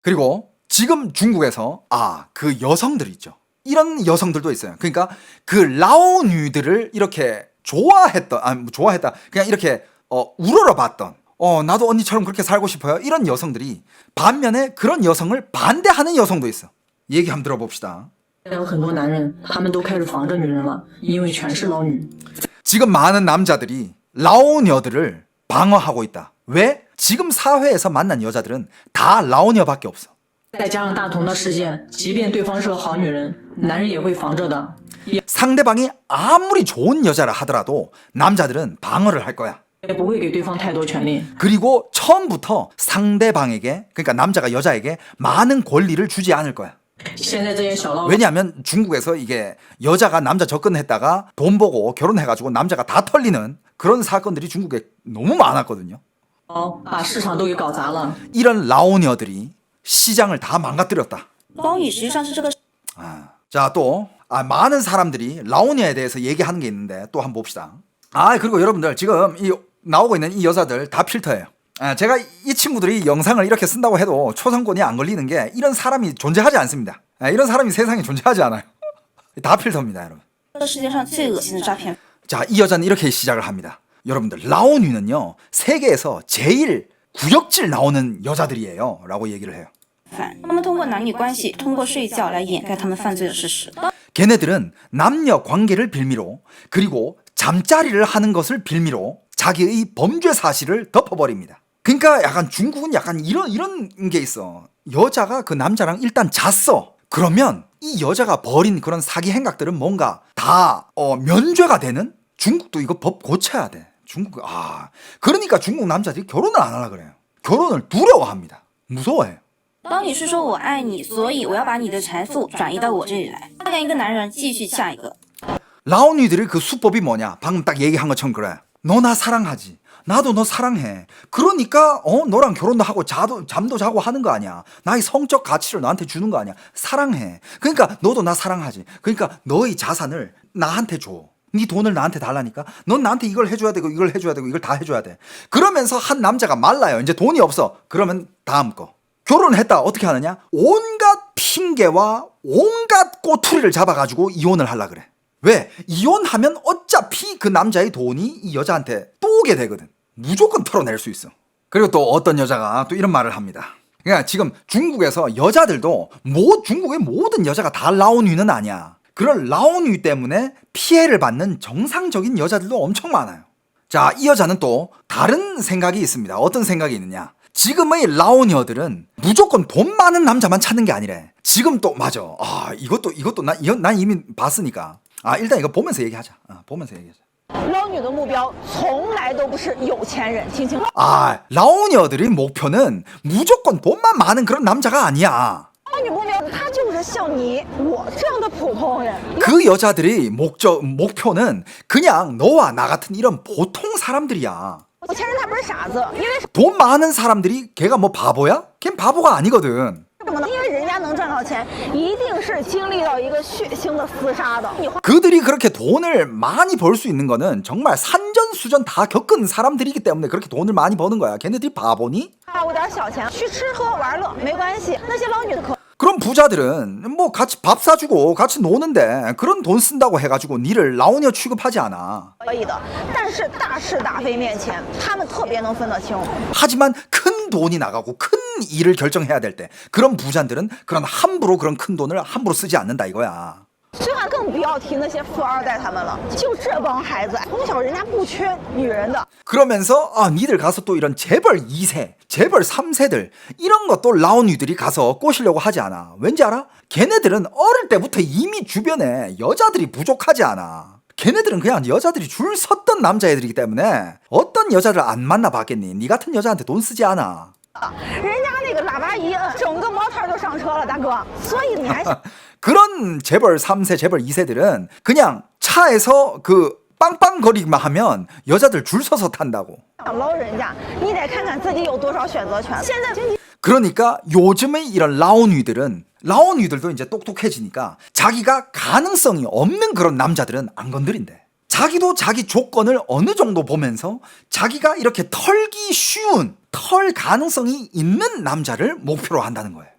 그리고 지금 중국에서 그 여성들 있죠. 이런 여성들도 있어요. 그러니까 그 라오뉴들을 이렇게 좋아했다. 그냥 이렇게 우러러봤던 나도 언니처럼 그렇게 살고 싶어요. 이런 여성들이 반면에 그런 여성을 반대하는 여성도 있어. 얘기 한번 들어봅시다. 有很多男人，他们都开始防着女人了，因为全是老女。 지금 많은 남자들이 라오녀들을 방어하고 있다. 왜? 지금 사회에서 만난 여자들은 다 라오녀밖에 없어. 再加上大同的事件，即便对方是个好女人，男人也会防着的， 상대방이 아무리 좋은 여자라 하더라도 남자들은 방어를 할 거야. 也不会给对方太多权利。 그리고 처음부터 상대방에게, 그러니까 남자가 여자에게 많은 권리를 주지 않을 거야. 现在这些小老 왜냐하면 중국에서 이게 여자가 남자 접근했다가 돈 보고 결혼해가지고 남자가 다 털리는 그런 사건들이 중국에 너무 많았거든요. 把市场都给搞砸了。 이런 라오녀들이 시장을 다 망가뜨렸다. 捞女实际上是这个 자, 또 많은 사람들이 라오녀에 대해서 얘기하는 게 있는데 또 한번 봅시다. 그리고 여러분들 지금 이 나오고 있는 이 여자들 다 필터예요. 제가 이 친구들이 영상을 이렇게 쓴다고 해도 초상권이 안 걸리는 게 이런 사람이 존재하지 않습니다. 이런 사람이 세상에 존재하지 않아요. 다 필터입니다, 여러분. 世界上最恶心的诈骗。 자, 이 여자는 이렇게 시작을 합니다. 여러분들, 라오뉴는요, 세계에서 제일 구역질 나오는 여자들이에요. 라고 얘기를 해요. 他们通过男女关系，通过睡觉来掩盖他们犯罪的事实。 걔네들은 남녀 관계를 빌미로 그리고 잠자리를 하는 것을 빌미로 자기의 범죄 사실을 덮어버립니다. 그러니까 약간 중국은 약간 이런 게 있어. 여자가 그 남자랑 일단 잤어. 그러면 이 여자가 벌인 그런 사기 행각들은 뭔가 다 면죄가 되는? 중국도 이거 법 고쳐야 돼. 그러니까 중국 남자들이 결혼을 안 하려 그래요. 결혼을 두려워합니다. 무서워해요. 当你是说我爱你，所以我要把你的财富转移到我这里来，跟一个男人继续下一个。 라오니들의 그 수법이 뭐냐? 방금 딱 얘기한 것처럼 그래. 너 나 사랑하지. 나도 너 사랑해. 그러니까 너랑 결혼도 하고 잠도 자고 하는 거 아니야. 나의 성적 가치를 너한테 주는 거 아니야. 사랑해. 그러니까 너도 나 사랑하지. 그러니까 너의 자산을 나한테 줘. 네 돈을 나한테 달라니까. 넌 나한테 이걸 해줘야 되고 이걸 해줘야 되고 이걸 다 해줘야 돼. 그러면서 한 남자가 말라요. 이제 돈이 없어. 그러면 다음 거. 결혼을 했다. 어떻게 하느냐? 온갖 핑계와 온갖 꼬투리를 잡아가지고 이혼을 하려 그래. 왜? 이혼하면 어차피 그 남자의 돈이 이 여자한테 또 오게 되거든. 무조건 털어낼 수 있어. 그리고 또 어떤 여자가 또 이런 말을 합니다. 그러니까 지금 중국에서 여자들도 중국의 모든 여자가 다 라오뉴는 아니야. 그런 라오뉴 때문에 피해를 받는 정상적인 여자들도 엄청 많아요. 자, 이 여자는 또 다른 생각이 있습니다. 어떤 생각이 있느냐? 지금의 라오녀들은 무조건 돈 많은 남자만 찾는 게 아니래. 지금 또 맞아. 이것도 난 이미 봤으니까. 일단 이거 보면서 얘기하자. 보면서 얘기하자. 捞女的目标从来都不是有钱人，听清楚。 라오녀들의 목표는 무조건 돈만 많은 그런 남자가 아니야. 捞女目标，她就是像你我这样的普通人。 그 여자들의 목표는 그냥 너와 나 같은 이런 보통 사람들이야. 有钱人他不是傻子，因为 돈 많은 사람들이 걔가 뭐 바보야? 걔는 바보가 아니거든. 什么呢？因为人家能赚到钱，一定是经历到一个血腥的厮杀的。你花 그들이 그렇게 돈을 많이 벌 수 있는 거는 정말 산전수전 다 겪은 사람들이기 때문에 그렇게 돈을 많이 버는 거야. 걔네들이 바보니? 我点小钱去吃喝玩乐没关系，那些捞女的可 그럼 부자들은 뭐 같이 밥 사주고 같이 노는데 그런 돈 쓴다고 해가지고 니를 라오녀 취급하지 않아. 可以的，但是大是大非面前，他们特别能分得清。 하지만 큰 돈이 나가고 큰 일을 결정해야 될 때 그런 부자들은 함부로 그런 큰 돈을 함부로 쓰지 않는다 이거야. 这还更不要提那些富二代他们了，就这帮孩子，从小人家不缺女人的。 그러면서 니들 가서 또 이런 재벌 2세, 재벌 3세들 이런 것도 라오뉴들이 가서 꼬시려고 하지 않아. 왠지 알아? 걔네들은 어릴 때부터 이미 주변에 여자들이 부족하지 않아. 걔네들은 그냥 여자들이 줄 섰던 남자애들이기 때문에 어떤 여자를 안 만나봤겠니? 니 같은 여자한테 돈 쓰지 않아. 人家那个喇叭一摁，整个毛摊就上车了，大哥。所以你还 그런 재벌 3세, 재벌 2세들은 그냥 차에서 그 빵빵거리기만 하면 여자들 줄 서서 탄다고. 想捞人家，你得看看自己有多少选择权。现在经济 그러니까 요즘의 이런 라오뉴들도 이제 똑똑해지니까 자기가 가능성이 없는 그런 남자들은 안 건드린대. 자기도 자기 조건을 어느 정도 보면서 자기가 이렇게 털기 쉬운 털 가능성이 있는 남자를 목표로 한다는 거예요.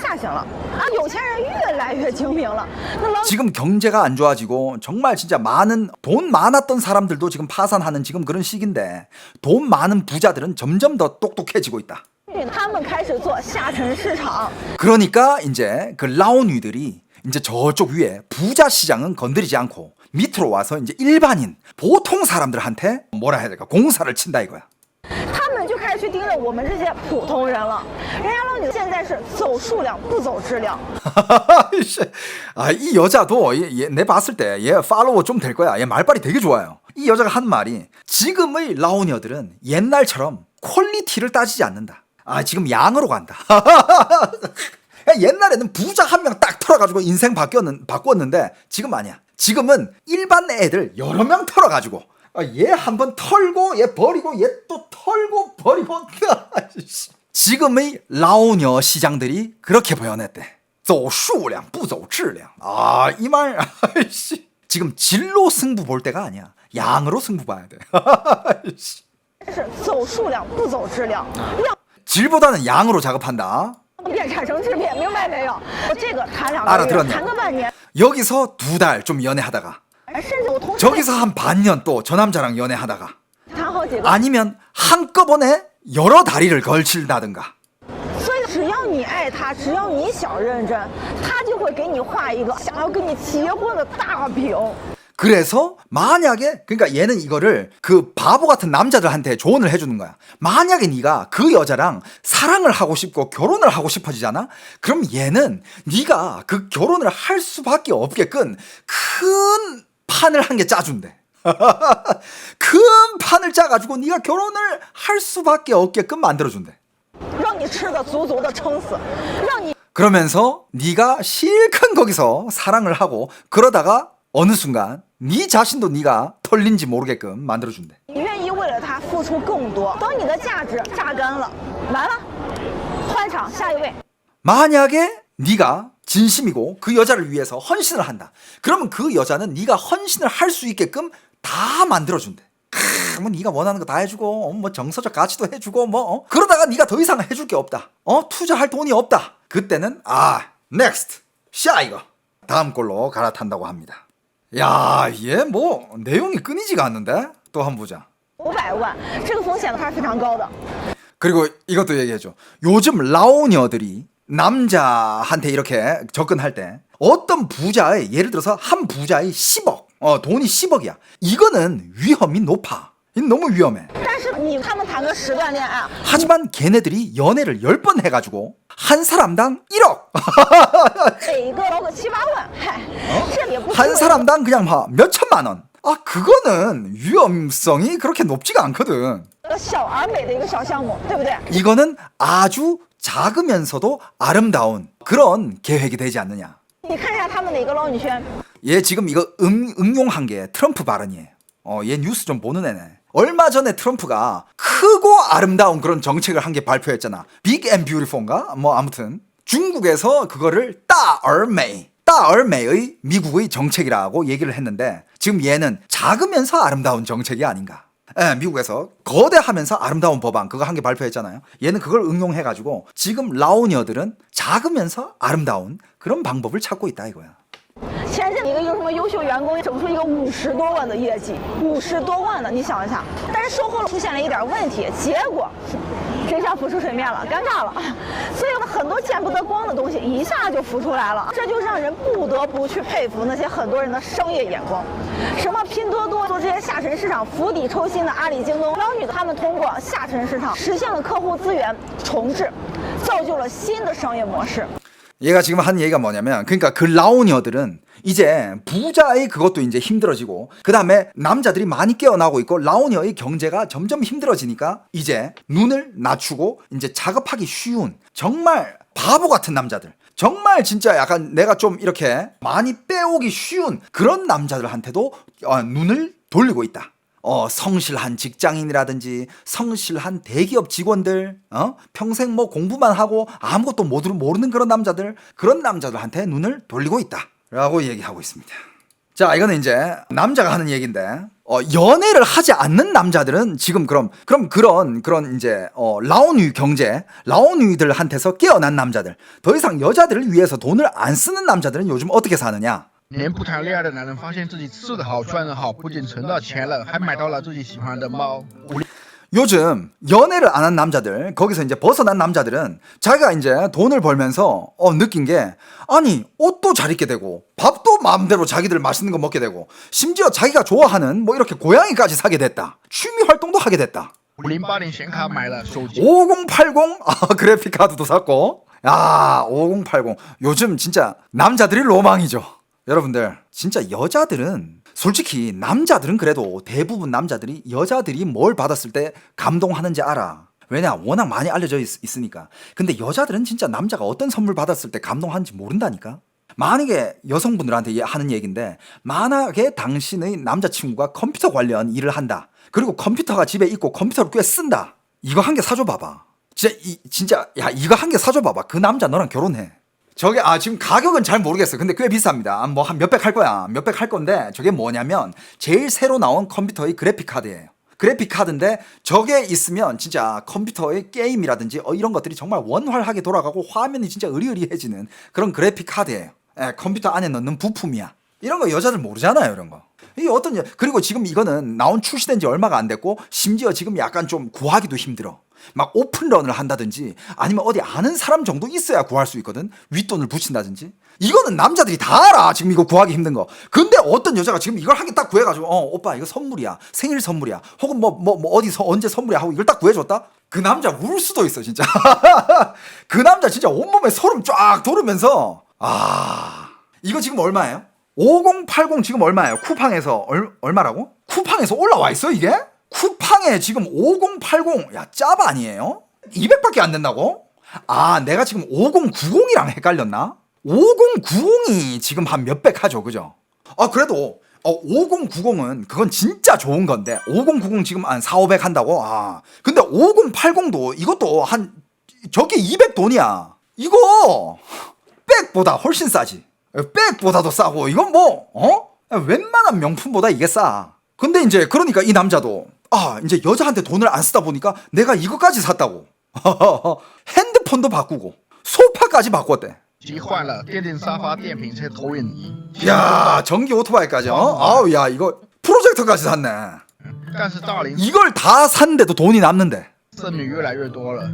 下行了啊，有钱人越来越精明了。那老 지금 경제가 안 좋아지고 정말 진짜 많은 돈 많았던 사람들도 지금 파산하는 지금 그런 시기인데 돈 많은 부자들은 점점 더 똑똑해지고 있다. 女他们开始做下沉市场， 그러니까 이제 그 라오뉘들이 이제 저쪽 위에 부자 시장은 건드리지 않고 밑으로 와서 이제 일반인 보통 사람들한테 뭐라 해야 될까 공사를 친다 이거야. 他们就开始去盯着我们这些普通人了。人家老女现在是走数量不走质量， 아, 이 여자도 내 봤을 때 얘 팔로워 좀 될 거야. 얘 말빨이 되게 좋아요. 이 여자가 한 말이 지금의 라오녀들은 옛날처럼 퀄리티를 따지지 않는다. 아, 지금 양으로 간다. 옛날에는 부자 한 명 딱 털어가지고 인생 바꿨는데 지금 아니야. 지금은 일반 애들 여러 명 털어가지고 얘 한 번 털고 얘 버리고 얘 또 털고 버리고 지금의 라오녀 시장들이 그렇게 표현했대. 走数量不走质量. 아, 이 말 지금 질로 승부 볼 때가 아니야. 양으로 승부 봐야 돼. 是走数量不走质量，量 질보다는 양으로 작업한다. 变产生质变，明白没有？这个谈2个月， 알아들었네. 谈个半年， 여기서 2달 좀 연애하다가 甚至我同事 저기서 한 반년 또 저 남자랑 연애하다가 谈好几个。 아니면 한꺼번에 여러 다리를 걸친다든가. 所以只要你爱他，只要你想认真，他就会给你画一个想要跟你结婚的大饼。 그래서 만약에 그러니까 얘는 이거를 그 바보 같은 남자들한테 조언을 해주는 거야. 만약에 네가 그 여자랑 사랑을 하고 싶고 결혼을 하고 싶어지잖아. 그럼 얘는 네가 그 결혼을 할 수밖에 없게끔 큰 판을 한 개 짜준대. 큰 판을 짜가지고 네가 결혼을 할 수밖에 없게끔 만들어준대. 让你吃的足足的撑死，让你 그러면서 네가 실컷 거기서 사랑을 하고 그러다가 어느 순간 네 자신도 네가 털린지 모르게끔 만들어준대. 愿意为了他付出更多。等你的价值榨干了，完了，换场下一位。 만약에 네가 진심이고 그 여자를 위해서 헌신을 한다. 그러면 그 여자는 네가 헌신을 할 수 있게끔 다 만들어준대. 뭐 네가 원하는 거 다 해주고 뭐 정서적 가치도 해주고 뭐 그러다가 네가 더 이상 해줄 게 없다. 투자할 돈이 없다. 그때는 next 샤 이거 다음 걸로 갈아탄다고 합니다. 야, 얘 뭐 내용이 끊이지가 않는데? 또 한 번 보자. 500万，这个风险还是非常高的。 그리고 이것도 얘기해줘. 요즘 라오녀들이 남자한테 이렇게 접근할 때 어떤 부자의 예를 들어서 한 부자의 10억 돈이 10억이야. 이거는 위험이 높아. 너무 위험해. 但是他们谈个10段恋爱， 하지만 걔네들이 연애를 10번 해가지고 한 사람당 1억 每一个包个7、8万，嗨，这也不是 한 사람당 그냥 막 몇천만 원. 그거는 위험성이 그렇게 높지가 않거든. 小而美的一个小项目，对不对？ 이거는 아주 작으면서도 아름다운 그런 계획이 되지 않느냐. 你看一下他们的一个捞女圈， 얘 지금 이거 응용한 게 트럼프 발언이에요. 얘 뉴스 좀 보는 애네. 얼마 전에 트럼프가 크고 아름다운 그런 정책을 한 게 발표했잖아. Big and Beautiful인가? 뭐 아무튼 중국에서 그거를 따얼메이의 미국의 정책이라고 얘기를 했는데 지금 얘는 작으면서 아름다운 정책이 아닌가. 미국에서 거대하면서 아름다운 법안 그거 한 개 발표했잖아요. 얘는 그걸 응용해가지고 지금 라오녀들은 작으면서 아름다운 그런 방법을 찾고 있다 이거야. 前阵一个什么优秀员工整出一个50多万的业绩，50多万的，你想一下。但是售后出现了一点问题，结果真相浮出水面了，尴尬了。所以很多见不得光的东西一下就浮出来了，这就让人不得不去佩服那些很多人的商业眼光。什么拼多多做这些下沉市场釜底抽薪的阿里、京东、捞女的，他们通过下沉市场实现了客户资源重置，造就了新的商业模式。 얘가 지금 한 얘기가 뭐냐면 그러니까 그 라오녀들은 이제 부자의 그것도 이제 힘들어지고 그 다음에 남자들이 많이 깨어나고 있고 라오녀의 경제가 점점 힘들어지니까 이제 눈을 낮추고 이제 작업하기 쉬운 정말 바보 같은 남자들 정말 진짜 약간 내가 좀 이렇게 많이 빼오기 쉬운 그런 남자들한테도 눈을 돌리고 있다. 성실한 직장인이라든지 성실한 대기업 직원들 평생 뭐 공부만 하고 아무것도 모르는 그런 남자들한테 눈을 돌리고 있다 라고 얘기하고 있습니다. 자, 이거는 이제 남자가 하는 얘기인데, 연애를 하지 않는 남자들은 지금 그럼 그런 이제, 라오누 경제, 라오누들한테서 깨어난 남자들, 더 이상 여자들을 위해서 돈을 안 쓰는 남자들은 요즘 어떻게 사느냐? 连不谈恋爱的男人发现自己吃得好、穿得好，不仅存到钱了，还买到了自己喜欢的猫。 요즘 연애를 안 한 남자들, 거기서 이제 벗어난 남자들은 자기가 이제 돈을 벌면서 느낀 게, 아니 옷도 잘 입게 되고 밥도 마음대로 자기들 맛있는 거 먹게 되고 심지어 자기가 좋아하는 뭐 이렇게 고양이까지 사게 됐다. 취미 활동도 하게 됐다. 080显卡买了手机。 5080 그래픽 카드도 샀고, 야 5080 요즘 진짜 남자들이 로망이죠. 여러분들 진짜 여자들은, 솔직히 남자들은 그래도 대부분 남자들이 여자들이 뭘 받았을 때 감동하는지 알아. 왜냐, 워낙 많이 알려져 있으니까. 근데 여자들은 진짜 남자가 어떤 선물 받았을 때 감동하는지 모른다니까. 만약에 여성분들한테 하는 얘기인데, 만약에 당신의 남자친구가 컴퓨터 관련 일을 한다, 그리고 컴퓨터가 집에 있고 컴퓨터를 꽤 쓴다, 이거 한 개 사줘 봐봐. 진짜 야, 이거 한 개 사줘 봐봐. 그 남자 너랑 결혼해. 저게 지금 가격은 잘 모르겠어요. 근데 꽤 비쌉니다. 뭐 한 몇백 할 거야. 몇백 할 건데, 저게 뭐냐면 제일 새로 나온 컴퓨터의 그래픽 카드예요. 그래픽 카드인데 저게 있으면 진짜 컴퓨터의 게임이라든지 이런 것들이 정말 원활하게 돌아가고 화면이 진짜 으리으리해지는 그런 그래픽 카드예요. 컴퓨터 안에 넣는 부품이야. 이런 거 여자들 모르잖아요, 이런 거. 이게 그리고 지금 이거는 출시된 지 얼마가 안 됐고, 심지어 지금 약간 좀 구하기도 힘들어. 막 오픈런을 한다든지 아니면 어디 아는 사람 정도 있어야 구할 수 있거든. 윗돈을 붙인다든지. 이거는 남자들이 다 알아, 지금 이거 구하기 힘든 거. 근데 어떤 여자가 지금 이걸 한 개 딱 구해가지고 오빠 이거 선물이야, 생일 선물이야, 혹은 뭐 어디서 언제 선물이야 하고 이걸 딱 구해줬다? 그 남자 울 수도 있어 진짜. 그 남자 진짜 온몸에 소름 쫙 돋으면서, 이거 지금 얼마예요? 5080 지금 얼마예요? 쿠팡에서 얼마라고? 쿠팡에서 올라와 있어 이게? 쿠팡에 지금 5080, 야 짭 아니에요? 200밖에 안 된다고? 내가 지금 5090이랑 헷갈렸나? 5090이 지금 한 몇백 하죠, 그죠? 그래도 5090은 그건 진짜 좋은 건데, 5090 지금 한 4,500 한다고? 근데 5080도 이것도 저게 200 돈이야. 이거 백보다 훨씬 싸지. 백보다도 싸고, 이건 웬만한 명품보다 이게 싸. 근데 이제 그러니까 이 남자도 이제 여자한테 돈을 안 쓰다 보니까 내가 이거까지 샀다고. 핸드폰도 바꾸고 소파까지 바꿨대. 机换了电竞沙发、电瓶车、投影仪。 야, 전기 오토바이까지. 야, 이거 프로젝터까지 샀네. 但是大龄 이걸 다 샀는데도 돈이 남는데. 剩女越来越多了。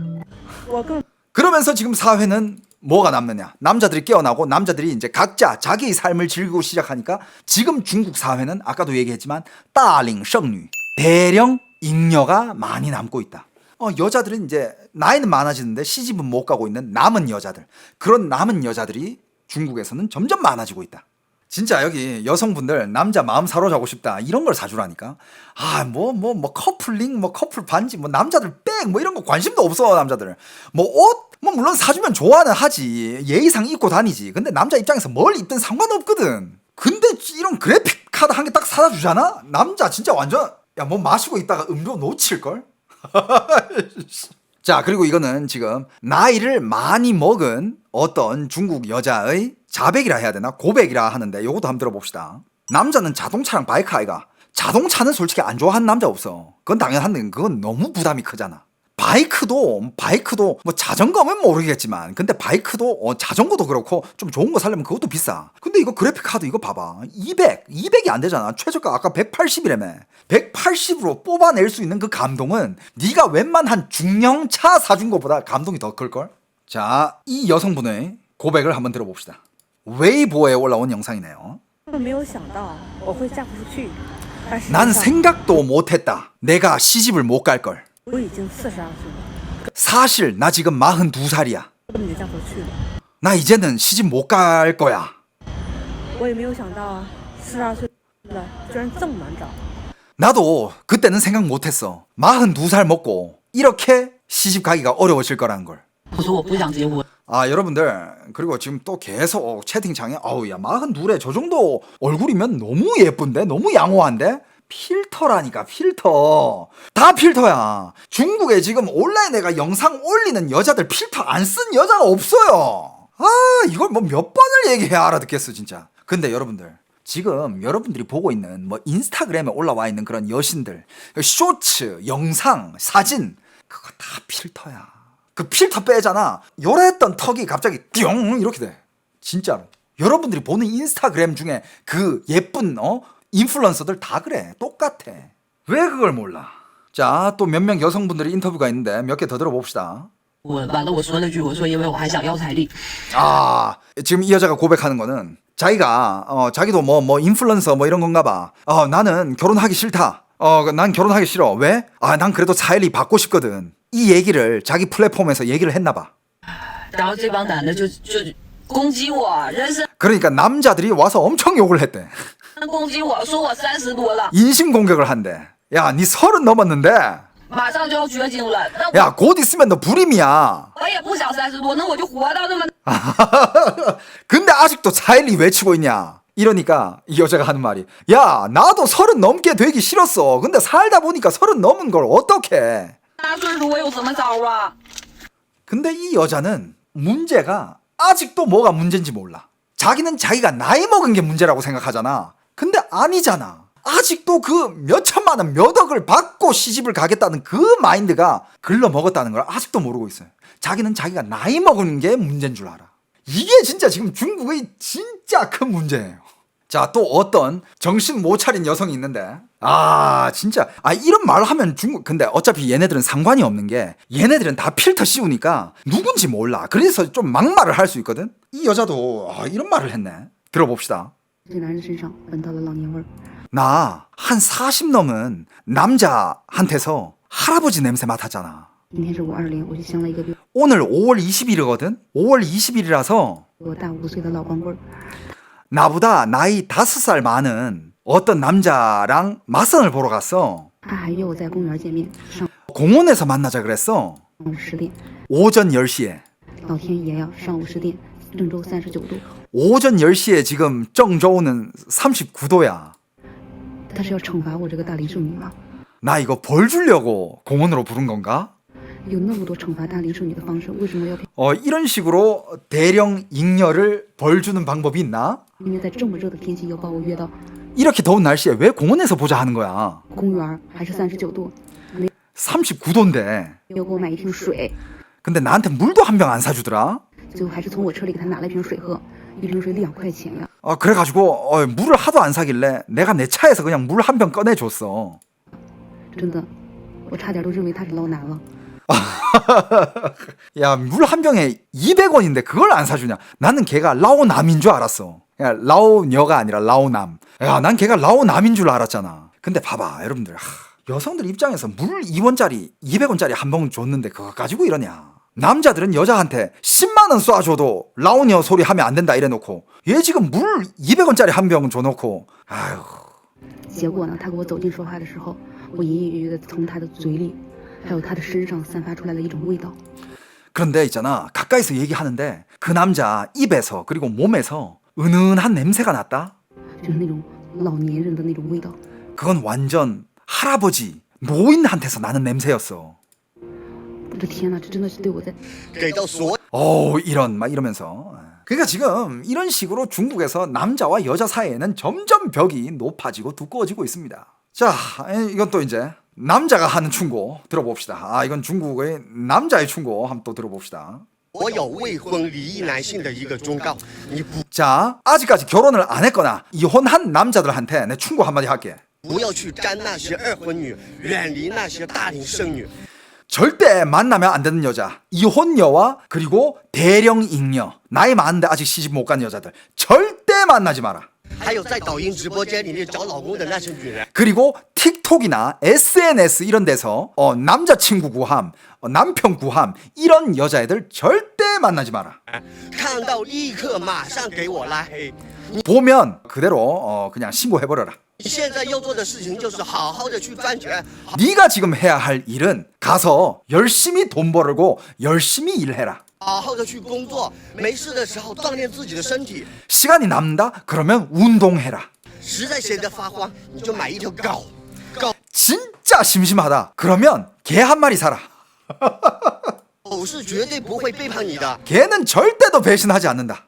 그러면서 지금 사회는 뭐가 남느냐? 남자들이 깨어나고 남자들이 이제 각자 자기의 삶을 즐기고 시작하니까 지금 중국 사회는 아까도 얘기했지만 따링 剩女, 대령 잉여가 많이 남고 있다. 여자들은 이제 나이는 많아지는데 시집은 못 가고 있는 남은 여자들, 그런 남은 여자들이 중국에서는 점점 많아지고 있다. 진짜 여기 여성분들 남자 마음 사로잡고 싶다, 이런 걸 사주라니까. 커플링, 커플 반지, 남자들 백, 이런 거 관심도 없어. 남자들 옷 물론 사주면 좋아는 하지, 예의상 입고 다니지. 근데 남자 입장에서 뭘 입든 상관없거든. 근데 이런 그래픽 카드 한 개 딱 사다 주잖아. 남자 진짜 완전, 마시고 있다가 음료 놓칠걸. 자, 그리고 이거는 지금 나이를 많이 먹은 어떤 중국 여자의 자백이라 해야 되나, 고백이라 하는데, 요것도 한번 들어봅시다. 남자는 자동차랑 바이크 아이가. 자동차는 솔직히 안 좋아하는 남자 없어. 그건 당연한데 그건 너무 부담이 크잖아. 바이크도 자전거면 모르겠지만, 근데 바이크도 자전거도 그렇고 좀 좋은 거 사려면 그것도 비싸. 근데 이거 그래픽 카드 이거 봐봐, 200이 안 되잖아. 최저가 아까 180이라며. 180으로 뽑아낼 수 있는 그 감동은 네가 웬만한 중형차 사준 것보다 감동이 더 클걸. 자, 이 여성분의 고백을 한번 들어봅시다. 웨이보에 올라온 영상이네요. 난 생각도 못했다. 내가 시집을 못 갈걸. 사실 나 지금 42살이야. 나 이제는 시집 못 갈 거야. 나도 그때는 생각 못했어. 42살 먹고 이렇게 시집 가기가 어려워질 거라는 걸. 여러분들, 그리고 지금 또 계속 채팅창에 42에 저 정도 얼굴이면 너무 예쁜데, 너무 양호한데? 필터라니까, 필터. 다 필터야. 중국에 지금 온라인에 영상 올리는 여자들 필터 안 쓴 여자가 없어요. 이걸 몇 번을 얘기해야 알아듣겠어 진짜. 근데 여러분들, 지금 여러분들이 보고 있는 뭐 인스타그램에 올라와 있는 그런 여신들 쇼츠, 영상, 사진 그거 다 필터야. 그 필터 빼잖아. 요랬던 턱이 갑자기 띵 이렇게 돼. 진짜로. 여러분들이 보는 인스타그램 중에 그 예쁜 인플루언서들 다 그래. 똑같아. 왜 그걸 몰라? 자, 또 몇 명 여성분들의 인터뷰가 있는데 몇 개 더 들어봅시다. 我完了，我说了句，我说因为我还想要彩礼。 아, 지금 이 여자가 고백하는 거는 자기가 자기도 뭐 인플루언서 뭐 이런 건가 봐. 나는 결혼하기 싫다. 난 결혼하기 싫어. 왜? 난 그래도 사일리 받고 싶거든. 이 얘기를 자기 플랫폼에서 얘기를 했나 봐. 然后这帮男的就攻击我，人身 그러니까 남자들이 와서 엄청 욕을 했대. 攻击我，说我30多了， 인신 공격을 한대. 야, 니 30 넘었는데. 马上就要绝经了，那 야, 곧 있으면 너 불임이야. 我也不想30多，那我就活到那么 근데 아직도 사일리 외치고 있냐? 이러니까 이 여자가 하는 말이 야, 나도 30 넘게 되기 싫었어. 근데 살다 보니까 30 넘은 걸 어떡해. 大岁数，我有什么招啊？ 근데 이 여자는 문제가 아직도 뭐가 문제인지 몰라. 자기는 자기가 나이 먹은 게 문제라고 생각하잖아. 근데 아니잖아. 아직도 그 몇 천만 원, 몇 억을 받고 시집을 가겠다는 그 마인드가 글러먹었다는 걸 아직도 모르고 있어요. 자기는 자기가 나이 먹은 게 문제인 줄 알아. 이게 진짜 지금 중국의 진짜 큰 문제예요. 자, 또 어떤 정신 못 차린 여성이 있는데 진짜 이런 말 하면 중국 근데 어차피 얘네들은 상관이 없는 게 얘네들은 다 필터 씌우니까 누군지 몰라. 그래서 좀 막말을 할 수 있거든. 이 여자도 이런 말을 했네. 들어봅시다. 这男人身上闻到了老年味儿。 나 한 40 넘은 남자한테서 할아버지 냄새 맡았잖아. 今天是520，我就相了一个比 오늘 5월 20일이거든. 5월 20일이라서 我大5岁的老光棍儿。 나보다 나이 5살 많은 어떤 남자랑 맞선을 보러 갔어. 他还约我在公园见面，上 공원에서 만나자 그랬어. 午10点， 오전 10시에. 老天爷呀，上午10点，郑州39度， 오전 10시에 지금郑州는 39도야. 他是要惩罚我这个大龄剩女吗？ 나 이거 벌 주려고 공원으로 부른 건가? 有那么多惩罚大龄剩女的方式，为什么要偏？ 이런 식으로 대령 잉여를 벌 주는 방법이 있나? 因为在这么热的天气要把我约到 이렇게 더운 날씨에 왜 공원에서 보자 하는 거야? 公园，还是39度， 39도인데. 要给我买一瓶水， 근데 나한테 물도 한 병 안 사주더라. 最后还是从我车里给他拿了一瓶水喝，一瓶水2块钱呀。 그래가지고 물을 하도 안 사길래 내가 내 차에서 그냥 물 한 병 꺼내줬어. 真的，我差点都认为他是捞男了。 야, 물 한 병에 200원인데 그걸 안 사주냐? 나는 걔가 라오남인 줄 알았어. 야, 라오녀가 아니라 라오남. 야, 난 걔가 라오남인 줄 알았잖아. 근데 봐봐, 여러분들. 여성들 입장에서 물 2원짜리, 200원짜리 한 병 줬는데 그거 가지고 이러냐? 남자들은 여자한테 10만 원 쏴줘도 라오녀 소리 하면 안 된다 이래놓고 얘 지금 물 200원짜리 한 병 줘놓고 아휴. 结果呢，他给我走近说话的时候，我隐隐约约的从他的嘴里，还有他的身上散发出来了一种味道。 그런데 있잖아, 가까이서 얘기하는데 그 남자 입에서 그리고 몸에서 은은한 냄새가 났다. 就是那种老年人的那种味道。 그건 완전 할아버지 노인한테서 나는 냄새였어. 我的天哪，这真的是对我在 이런 막 이러면서. 그러니까 지금 이런 식으로 중국에서 남자와 여자 사이에는 점점 벽이 높아지고 두꺼워지고 있습니다. 자, 이건 또 이제 남자가 하는 충고 들어봅시다. 이건 중국의 남자의 충고 한번 또 들어봅시다. 我有未婚离异男性的一个忠告，你 자, 아직까지 결혼을 안 했거나 이혼한 남자들한테 내 충고 한마디 할게. 不要去沾那些二婚女，远离那些大龄剩女。 절대 만나면 안 되는 여자, 이혼녀와 그리고 대령 잉여, 나이 많은데 아직 시집 못 간 여자들 절대 만나지 마라. 还有在抖音直播间里面找老公的那些女人， 그리고 틱톡이나 SNS 이런 데서 남자친구 구함, 남편 구함 이런 여자애들 절대 만나지 마라. 看到立刻马上给我拉黑。 보면 그대로 그냥 신고해버려라. 你现在要做的事情就是好好的去赚钱， 네가 지금 해야 할 일은 가서 열심히 돈 벌고 열심히 일해라. 好好的去工作，没事的时候锻炼自己的身体， 시간이 남는다? 그러면 운동해라. 实在闲得发慌，你就买一条狗，狗 진짜 심심하다. 그러면 개 한 마리 사라. 狗是绝对不会背叛你的。 개는 절대도 배신하지 않는다.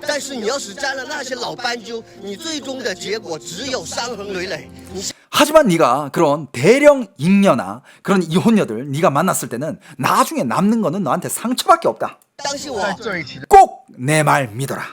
但是你要是沾了那些老斑鸠，你最终的结果只有伤痕累累。你 하지만 네가 그런 대령 잉여나 그런 이혼녀들 네가 만났을 때는 나중에 남는 거는 너한테 상처밖에 없다. 相信我，在这一期的 꼭 내 말 믿어라.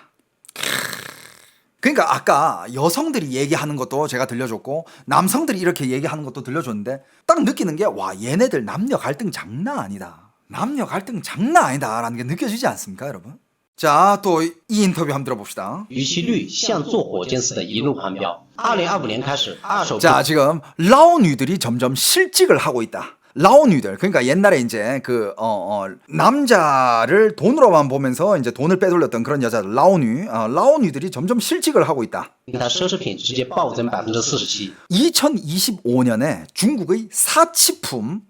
그러니까 아까 여성들이 얘기하는 것도 제가 들려줬고 남성들이 이렇게 얘기하는 것도 들려줬는데 딱 느끼는 게 와 얘네들 남녀 갈등 장난 아니다. 남녀 갈등 장난 아니다라는 게 느껴지지 않습니까 여러분? 자, 또 이 인터뷰 한번 들어봅시다. 逾期率像坐火箭似的一路狂飙。2025年开始，二手 자, 지금 라오뉴들이 점점 실직을 하고 있다. 라오뉴들, 그러니까 옛날에 이제 남자를 돈으로만 보면서 이제 돈을 빼돌렸던 그런 여자들, 라오뉴들이 점점 실직을 하고 있다. 它奢侈品直接暴增47%。 2025년에 중국의 사치품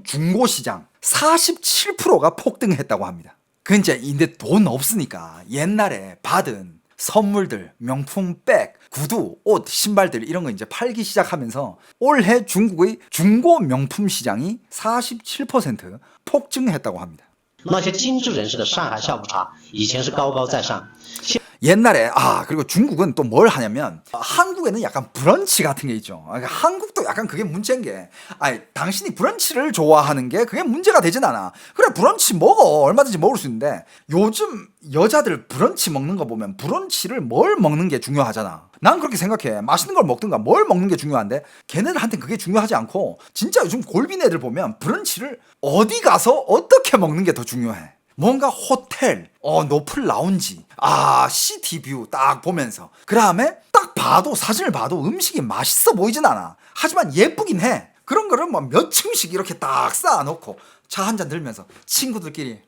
중고 시장 47%가 폭등했다고 합니다. 그 이제 근데 돈 없으니까 옛날에 받은 선물들, 명품 백, 구두, 옷, 신발들 이런 거 이제 팔기 시작하면서 올해 중국의 중고 명품 시장이 47% 폭증했다고 합니다. 那些精致人士的上海下午茶以前是高高在上， 옛날에 그리고 중국은 또 뭘 하냐면 한국에는 약간 브런치 같은 게 있죠. 한국도 약간 그게 문제인 게 당신이 브런치를 좋아하는 게 그게 문제가 되진 않아. 그래 브런치 먹어 얼마든지 먹을 수 있는데 요즘 여자들 브런치 먹는 거 보면 브런치를 뭘 먹는 게 중요하잖아. 난 그렇게 생각해. 맛있는 걸 먹든가 뭘 먹는 게 중요한데 걔네들한테 그게 중요하지 않고 진짜 요즘 골빈 애들 보면 브런치를 어디 가서 어떻게 먹는 게 더 중요해. 뭔가 호텔, 노플 라운지, 시티뷰 딱 보면서 그 다음에 딱 봐도 사진을 봐도 음식이 맛있어 보이진 않아. 하지만 예쁘긴 해. 그런 거를 뭐 몇 층씩 이렇게 딱 쌓아놓고 차 한 잔 들면서 친구들끼리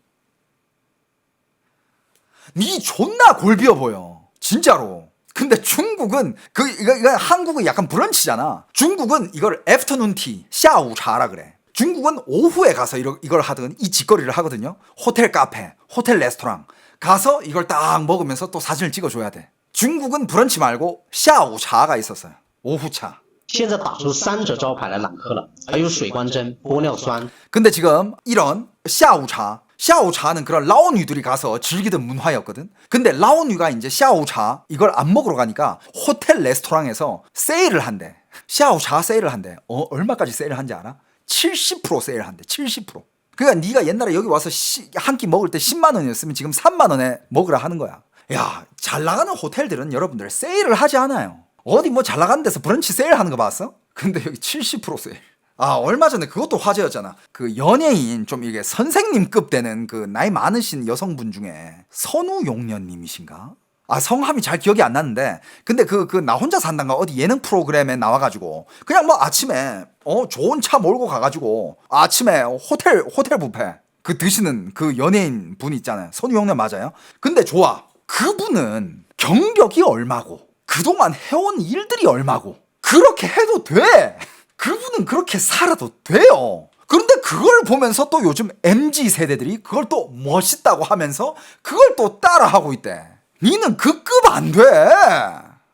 니 존나 골비어 보여. 진짜로. 근데 중국은 이거 한국은 약간 브런치잖아. 중국은 이걸 애프터눈 티, 샤우차라 그래. 중국은 오후에 가서 이걸 하든 이 짓거리를 하거든요. 호텔 카페, 호텔 레스토랑 가서 이걸 딱 먹으면서 또 사진을 찍어줘야 돼. 중국은 브런치 말고 샤오차가 있었어요. 오후차. 现在打出3者招牌来揽客了，还有水光针、玻尿酸。 근데 지금 이런 샤오차는 그런 라오뉴들이 가서 즐기던 문화였거든. 근데 라오뉴가 이제 샤오차 이걸 안 먹으러 가니까 호텔 레스토랑에서 세일을 한대. 샤오차 세일을 한대. 얼마까지 세일을 한지 알아? 70% 세일을 한대. 70%. 그러니까 네가 옛날에 여기 와서 한 끼 먹을 때 10만 원이었으면 지금 3만 원에 먹으라 하는 거야. 야, 잘 나가는 호텔들은 여러분들 세일을 하지 않아요. 어디 뭐 잘 나가는 데서 브런치 세일하는 거 봤어? 근데 여기 70% 세일. 얼마 전에 그것도 화제였잖아. 그 연예인 좀 이게 선생님급 되는 그 나이 많으신 여성분 중에 선우용련님이신가? 성함이 잘 기억이 안 나는데 근데 나 혼자 산단가 어디 예능 프로그램에 나와가지고 그냥 뭐 아침에 좋은 차 몰고 가가지고 아침에 호텔 뷔페 그 드시는 그 연예인 분 있잖아요. 선우용련 맞아요? 근데 좋아. 그분은 경력이 얼마고 그동안 해온 일들이 얼마고 그렇게 해도 돼. 그분은 그렇게 살아도 돼요. 그런데 그걸 보면서 또 요즘 MZ 세대들이 그걸 또 멋있다고 하면서 그걸 또 따라하고 있대. 니는 그 급 안 돼.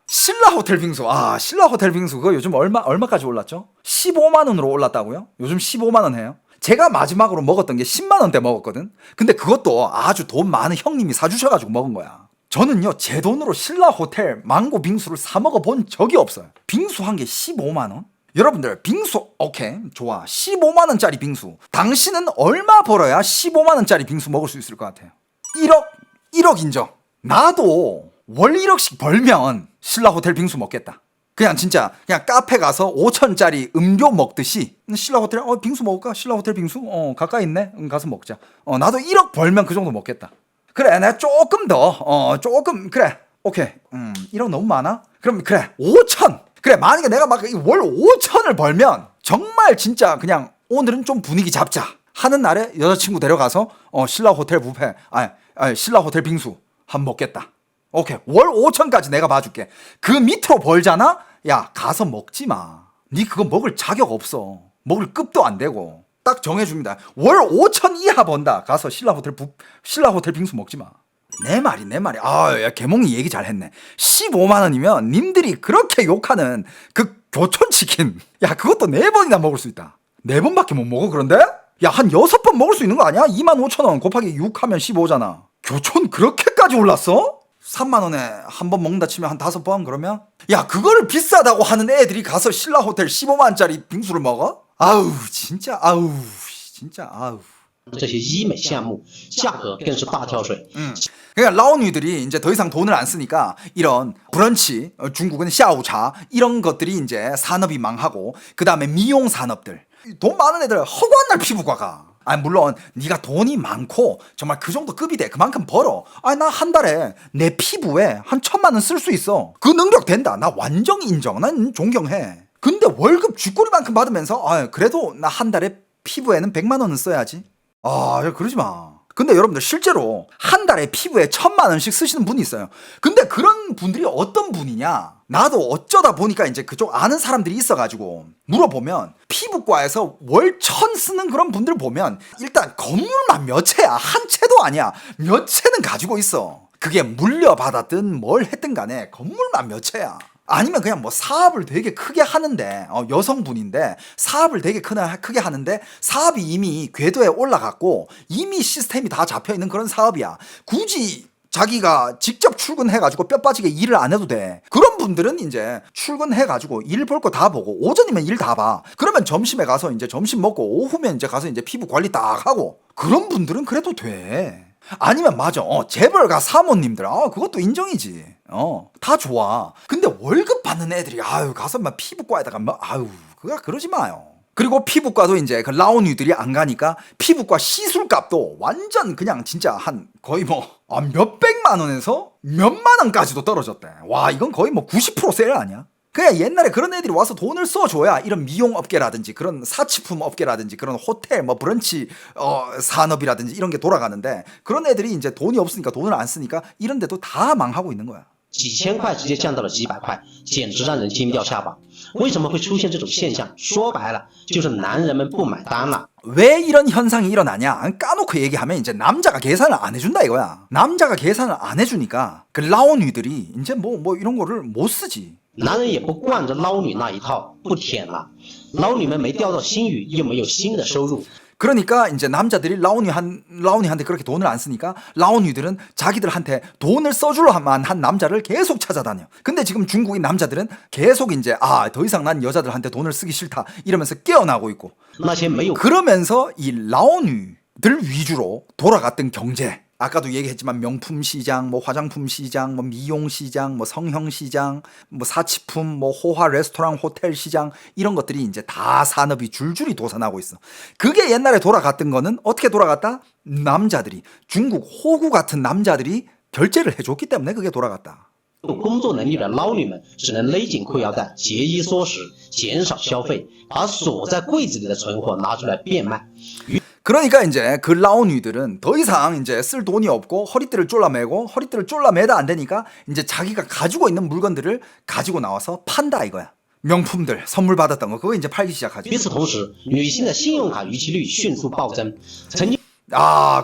신라 호텔 빙수. 신라 호텔 빙수 그거 요즘 얼마까지 올랐죠? 15만 원으로 올랐다고요? 요즘 15만 원 해요? 제가 마지막으로 먹었던 게 10만 원대 먹었거든. 근데 그것도 아주 돈 많은 형님이 사주셔가지고 먹은 거야. 저는요 제 돈으로 신라 호텔 망고 빙수를 사 먹어본 적이 없어요. 빙수 한 개 15만 원? 여러분들 빙수 오케이 좋아 15만 원짜리 빙수 당신은 얼마 벌어야 15만 원짜리 빙수 먹을 수 있을 것 같아요? 1억 인정. 나도 월 1억씩 벌면 신라 호텔 빙수 먹겠다. 그냥 진짜 그냥 카페 가서 5천짜리 음료 먹듯이 신라 호텔 빙수 먹을까? 신라 호텔 빙수? 가까이 있네? 가서 먹자. 나도 1억 벌면 그 정도 먹겠다. 그래 내가 조금 더 조금 그래 오케이 1억 너무 많아? 그럼 그래 5천 그래 만약에 내가 막 월 5천을 벌면 정말 진짜 그냥 오늘은 좀 분위기 잡자 하는 날에 여자친구 데려가서 신라 호텔 뷔페 신라 호텔 빙수 한 먹겠다. 오케이 월 5천까지 내가 봐줄게. 그 밑으로 벌잖아? 야 가서 먹지 마. 니 그거 먹을 자격 없어. 먹을 급도 안 되고. 딱 정해줍니다. 월 5천 이하 번다. 가서 신라 호텔 빙수 먹지 마. 내 말이. 야 개몽이 얘기 잘했네. 15만 원이면 님들이 그렇게 욕하는 그 교촌치킨 야 그것도 4번이나 먹을 수 있다. 4번밖에 못 먹어 그런데? 야 한 6번 먹을 수 있는 거 아니야? 25,000원 곱하기 6 하면 15잖아. 교촌 그렇게까지 10배까지 올랐어? 3만 원에 한 번 먹는다 치면 한 5번 그러면? 야, 그거를 비싸다고 하는 애들이 가서 신라 호텔 15만짜리 빙수를 먹어? 아우, 진짜, 아우, 진짜, 아우. 这些医美项目价格更是大跳水。 그러니까 라오니들이 이제 더 이상 돈을 안 쓰니까 이런 브런치, 중국은 샤오차 이런 것들이 이제 산업이 망하고 그 다음에 미용 산업들 돈 많은 애들 허구한 날 피부과가. 물론 네가 돈이 많고 정말 그 정도 급이 돼 그만큼 벌어. 나 한 달에 내 피부에 한 1,000만 원 쓸 수 있어. 그 능력 된다. 나 완전 인정. 난 존경해. 근데 월급 쥐꼬리만큼 받으면서 그래도 나 한 달에 피부에는 100만 원은 써야지. 그러지 마. 근데 여러분들 실제로 한 달에 피부에 1,000만 원씩 쓰시는 분이 있어요. 근데 그런 분들이 어떤 분이냐? 나도 어쩌다 보니까 이제 그쪽 아는 사람들이 있어가지고 물어보면 피부과에서 월 1,000 쓰는 그런 분들 보면 일단 건물만 몇 채야. 한 채도 아니야. 몇 채는 가지고 있어. 그게 물려받았든 뭘 했든 간에 건물만 몇 채야. 아니면 그냥 뭐 사업을 되게 크게 하는데 여성분인데 사업을 되게 크게 하는데 사업이 이미 궤도에 올라갔고 이미 시스템이 다 잡혀있는 그런 사업이야. 굳이 자기가 직접 출근해가지고 뼈 빠지게 일을 안 해도 돼. 그런 분들은 이제 출근해가지고 일 볼 거 다 보고 오전이면 일 다 봐. 그러면 점심에 가서 이제 점심 먹고 오후면 이제 가서 이제 피부 관리 딱 하고 그런 분들은 그래도 돼. 아니면 맞아 재벌가 사모님들 그것도 인정이지. 다 좋아. 근데 월급 받는 애들이 가서 막 피부과에다가 그러지 마요. 그리고 피부과도 이제 그 라오니들이 안 가니까 피부과 시술값도 완전 그냥 진짜 한 거의 뭐 몇백만 원에서 몇만 원까지도 떨어졌대. 와, 이건 거의 뭐 90% 세일 아니야? 그냥 옛날에 그런 애들이 와서 돈을 써줘야 이런 미용 업계라든지 그런 사치품 업계라든지 그런 호텔 뭐 브런치 산업이라든지 이런 게 돌아가는데 그런 애들이 이제 돈이 없으니까 돈을 안 쓰니까 이런 데도 다 망하고 있는 거야. 几千块直接降到了几百块，简直让人惊掉下巴。为什么会出现这种现象？说白了，就是男人们不买单了。 왜 이런 현상이 일어나냐? 까놓고 얘기하면 이제 남자가 계산을 안 해준다 이거야. 남자가 계산을 안 해주니까 그 라오니들이 이제 뭐 이런 거를 못 쓰지. 男人也不惯着捞女那一套，不舔了。捞女们没钓到新鱼，又没有新的收入。 그러니까 이제 남자들이 라오니한테 그렇게 돈을 안 쓰니까 라오니들은 자기들한테 돈을 써줄만 한 남자를 계속 찾아다녀. 근데 지금 중국인 남자들은 계속 이제 더 이상 난 여자들한테 돈을 쓰기 싫다 이러면서 깨어나고 있고. 그러면서 이 라오니들 위주로 돌아갔던 경제. 아까도 얘기했지만 명품 시장, 뭐 화장품 시장, 뭐 미용 시장, 뭐 성형 시장, 뭐 사치품, 뭐 호화 레스토랑 호텔 시장 이런 것들이 이제 다 산업이 줄줄이 도산하고 있어. 그게 옛날에 돌아갔던 거는 어떻게 돌아갔다? 남자들이 중국 호구 같은 남자들이 결제를 해줬기 때문에 그게 돌아갔다. 工作能力的捞女们只能勒紧裤腰带，节衣缩食，减少消费，把锁在柜子里的存货拿出来变卖。 그러니까 이제 그 라오니들은 더 이상 이제 쓸 돈이 없고 허리띠를 쫄라매다 안 되니까 이제 자기가 가지고 있는 물건들을 가지고 나와서 판다 이거야. 명품들 선물 받았던 거 그거 이제 팔기 시작하지. 与此同时，女性的信用卡逾期率迅速暴增。曾经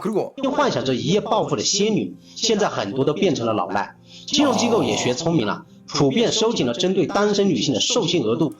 그리고 幻想着一夜暴富的仙女，现在很多都变成了老赖。金融机构也学聪明了。 普遍收紧了针对单身女性的授信额度。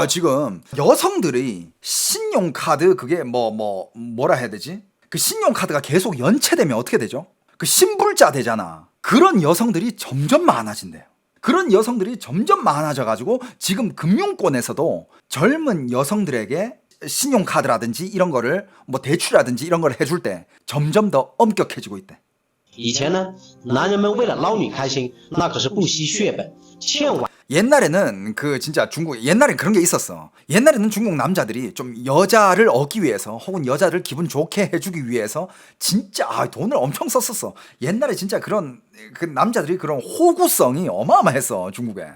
지금 여성들이 신용카드 그게 뭐라 해야 되지? 그 신용카드가 계속 연체되면 어떻게 되죠? 그 신불자 되잖아. 그런 여성들이 점점 많아진대요. 그런 여성들이 점점 많아져가지고 지금 금융권에서도 젊은 여성들에게 신용카드라든지 이런 거를 뭐 대출이라든지 이런 걸 해줄 때 점점 더 엄격해지고 있대. 以前呢，男人们为了捞女开心，那可是不惜血本，千万。 옛날에는 옛날엔 그런 게 있었어. 옛날에는 중국 남자들이 좀 여자를 얻기 위해서 혹은 여자를 기분 좋게 해주기 위해서 진짜 돈을 엄청 썼었어. 옛날에 진짜 그런 그 남자들이 그런 호구성이 어마어마했어 중국에.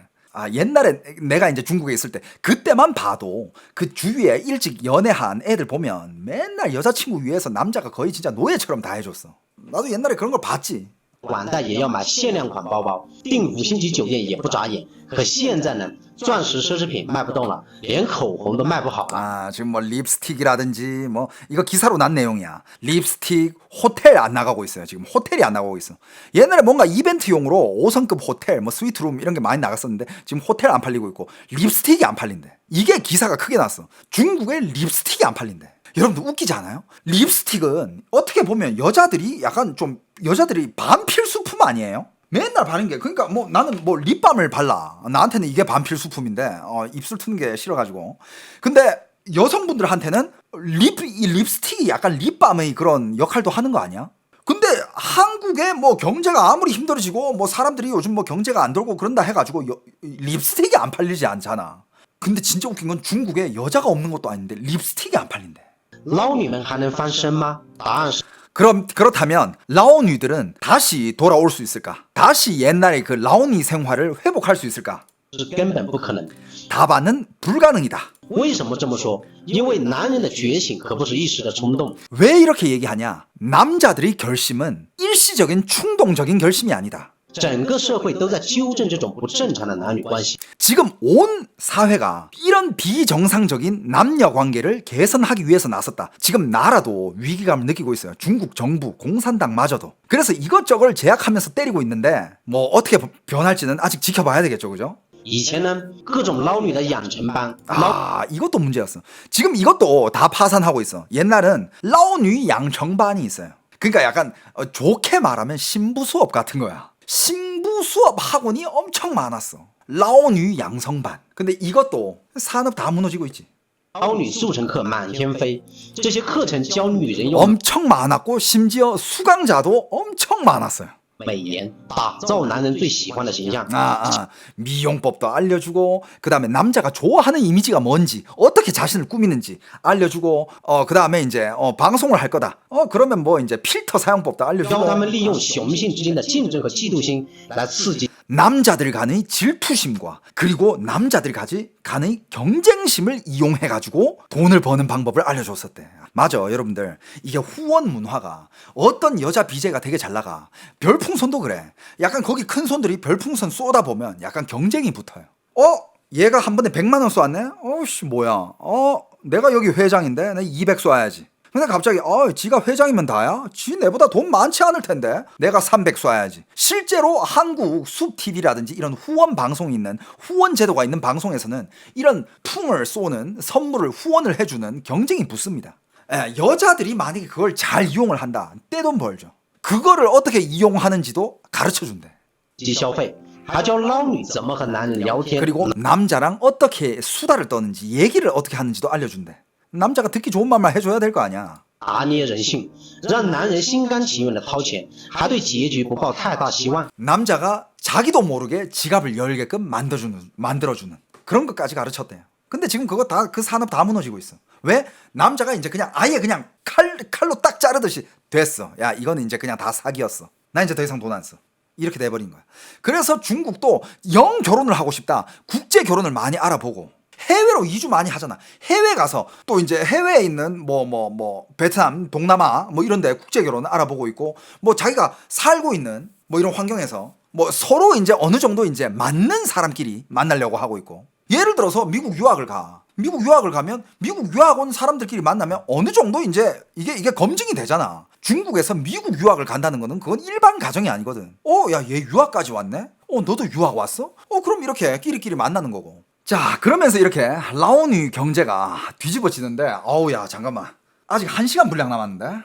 옛날에 내가 이제 중국에 있을 때 그때만 봐도 그 주위에 일찍 연애한 애들 보면 맨날 여자친구 위해서 남자가 거의 진짜 노예처럼 다 해줬어. 나도 옛날에 그런 걸 봤지. 晚贷也要买限量款包包，订5星级酒店也不眨眼。可现在呢，钻石奢侈品卖不动了，连口红都卖不好了。 지금 뭐 립스틱이라든지 뭐 이거 기사로 난 내용이야. 립스틱 호텔 안 나가고 있어요. 지금 호텔이 안 나가고 있어. 옛날에 뭔가 이벤트용으로 5성급 호텔, 뭐 스위트룸 이런 게 많이 나갔었는데 지금 호텔 안 팔리고 있고 립스틱이 안 팔린대. 이게 기사가 크게 났어. 중국에 립스틱이 안 팔린대. 여러분들 웃기지 않아요? 립스틱은 어떻게 보면 여자들이 약간 좀 여자들이 반필수품 아니에요? 맨날 바르는 게 그러니까 뭐 나는 뭐 립밤을 발라 나한테는 이게 반필수품인데 입술 트는 게 싫어가지고 근데 여성분들한테는 이 립스틱이 약간 립밤의 그런 역할도 하는 거 아니야? 근데 한국에 뭐 경제가 아무리 힘들어지고 뭐 사람들이 요즘 뭐 경제가 안 돌고 그런다 해가지고 립스틱이 안 팔리지 않잖아. 근데 진짜 웃긴 건 중국에 여자가 없는 것도 아닌데 립스틱이 안 팔린대. 捞女们还能翻身吗？答案是 그렇다면 라오니들은 다시 돌아올 수 있을까? 다시 옛날의 그 라오니 생활을 회복할 수 있을까? 根本不可能。 답안은 불가능이다. 为什么这么说？因为男人的觉醒可不是一时的冲动。 왜 이렇게 얘기하냐? 남자들의 결심은 일시적인 충동적인 결심이 아니다. 整个社会都在纠正这种不正常的男女关系。 지금 온 사회가 이런 비정상적인 남녀 관계를 개선하기 위해서 나섰다. 지금 나라도 위기감을 느끼고 있어요. 중국 정부, 공산당마저도. 그래서 이것저것 제약하면서 때리고 있는데 뭐 어떻게 변할지는 아직 지켜봐야 되겠죠, 그죠? 以前呢，各种捞女的养成班， 이것도 문제였어. 지금 이것도 다 파산하고 있어. 옛날은 라오뉴 양청반이 있어요. 그러니까 약간 좋게 말하면 신부 수업 같은 거야. 신부 수업 학원이 엄청 많았어. 라오뉴 양성반. 근데 이것도 산업 다 무너지고 있지. 捞女速成课满天飞，这些课程教女人用 엄청 많았고 심지어 수강자도 엄청 많았어요. 美颜，打造男人最喜欢的形象。 미용법도 알려주고 그 다음에 남자가 좋아하는 이미지가 뭔지 어떻게 자신을 꾸미는지 알려주고 그 다음에 이제 방송을 할 거다. 그러면 뭐 이제 필터 사용법도 教他 알려주고 们利用雄性之间的竞争和嫉妒心来刺激 남자들 간의 질투심과 그리고 남자들 간의 경쟁심을 이용해가지고 돈을 버는 방법을 알려줬었대. 맞아, 여러분들. 이게 후원 문화가 어떤 여자 BJ가 되게 잘 나가. 별풍선도 그래. 약간 거기 큰 손들이 별풍선 쏘다 보면 약간 경쟁이 붙어요. 얘가 한 번에 100만 원 쏘았네? 씨 뭐야. 내가 여기 회장인데 내 200 쏘아야지. 근데 갑자기 지가 회장이면 다야? 지 내보다 돈 많지 않을 텐데 내가 300 쏴야지. 실제로 한국 숲TV라든지 이런 후원 방송이 있는 후원 제도가 있는 방송에서는 이런 풍을 쏘는 선물을 후원을 해주는 경쟁이 붙습니다. 여자들이 만약에 그걸 잘 이용을 한다. 떼돈 벌죠. 그거를 어떻게 이용하는지도 가르쳐준대. 消费，还教捞女怎么和男人聊天。 그리고 남자랑 어떻게 수다를 떠는지 얘기를 어떻게 하는지도 알려준대. 남자가 듣기 좋은 말만 해줘야 될 거 아니야. 拿捏人性，让男人心甘情愿的掏钱，还对结局不抱太大希望。 남자가 자기도 모르게 지갑을 열게끔 만들어주는 그런 것까지 가르쳤대요. 근데 지금 그거 다 그 산업 다 무너지고 있어. 왜? 남자가 이제 그냥 아예 그냥 칼로 딱 자르듯이 됐어. 야, 이거는 이제 그냥 다 사기였어. 나 이제 더 이상 돈 안 써. 이렇게 돼버린 거야. 그래서 중국도 영 결혼을 하고 싶다. 국제 결혼을 많이 알아보고 해외로 이주 많이 하잖아. 해외 가서 또 이제 해외에 있는 베트남, 동남아 뭐 이런 데 국제 결혼을 알아보고 있고 뭐 자기가 살고 있는 뭐 이런 환경에서 뭐 서로 이제 어느 정도 이제 맞는 사람끼리 만나려고 하고 있고 예를 들어서 미국 유학을 가. 미국 유학을 가면 미국 유학 온 사람들끼리 만나면 어느 정도 이제 이게 검증이 되잖아. 중국에서 미국 유학을 간다는 거는 그건 일반 가정이 아니거든. 야, 얘 유학까지 왔네? 너도 유학 왔어? 그럼 이렇게 끼리끼리 만나는 거고. 자, 그러면서 이렇게 라오니 경제가 뒤집어지는데 야, 잠깐만. 아직 1시간 분량 남았는데?